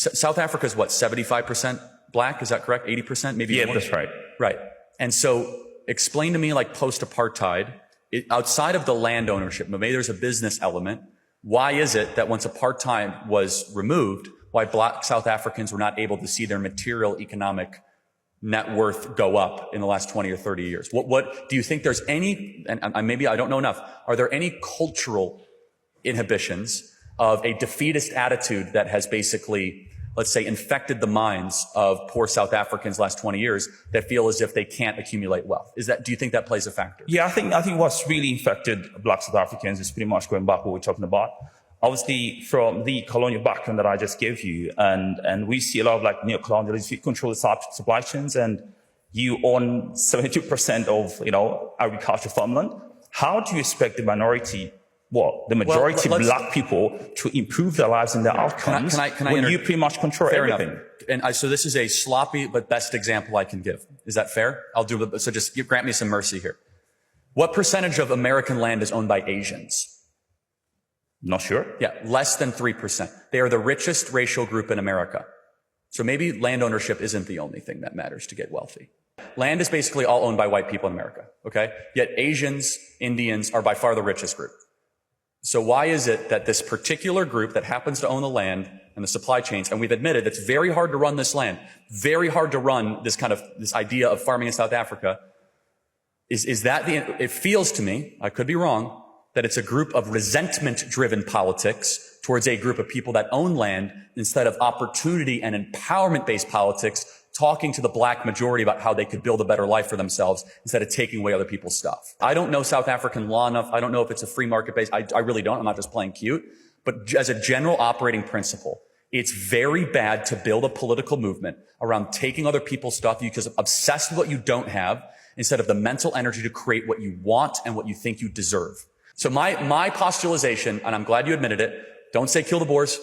South Africa is what, 75% black? Is that correct? 80%? Maybe Yeah, more? that's right. Right. And so explain to me, like post-apartheid, outside of the land ownership, maybe there's a business element. Why is it that once apartheid was removed, why black South Africans were not able to see their material economic net worth go up in the last 20 or 30 years? What do you think there's any, and maybe I don't know enough, are there any cultural inhibitions of a defeatist attitude that has basically, let's say, infected the minds of poor South Africans last 20 years that feel as if they can't accumulate wealth? Do you think that plays a factor? Yeah, I think what's really infected black South Africans is pretty much going back to what we're talking about. Obviously, from the colonial background that I just gave you, and we see a lot of like neo-colonialism, you control the supply chains, and you own 72% of, agricultural farmland. How do you expect the majority black people to improve their lives and their outcomes when you pretty much control everything? Enough. And so this is a sloppy but best example I can give. Is that fair? I'll do it. So just grant me some mercy here. What percentage of American land is owned by Asians? Not sure. Yeah, less than 3%. They are the richest racial group in America. So maybe land ownership isn't the only thing that matters to get wealthy. Land is basically all owned by white people in America, okay? Yet Asians, Indians are by far the richest group. So why is it that this particular group that happens to own the land and the supply chains, and we've admitted it's very hard to run this land, very hard to run this idea of farming in South Africa, it feels to me, I could be wrong, that it's a group of resentment-driven politics towards a group of people that own land instead of opportunity and empowerment-based politics, talking to the black majority about how they could build a better life for themselves instead of taking away other people's stuff. I don't know South African law enough. I don't know if it's a free market-based. I really don't. I'm not just playing cute. But as a general operating principle, it's very bad to build a political movement around taking other people's stuff because you're obsessed with what you don't have instead of the mental energy to create what you want and what you think you deserve. So my postulation, and I'm glad you admitted it, don't say kill the Boers.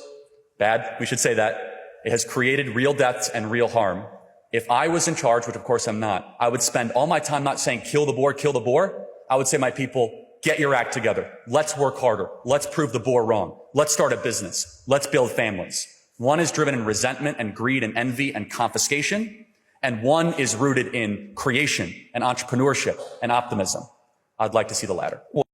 Bad. We should say that. It has created real deaths and real harm. If I was in charge, which of course I'm not, I would spend all my time not saying kill the Boer, kill the Boer. I would say, my people, get your act together. Let's work harder. Let's prove the Boer wrong. Let's start a business. Let's build families. One is driven in resentment and greed and envy and confiscation, and one is rooted in creation and entrepreneurship and optimism. I'd like to see the latter.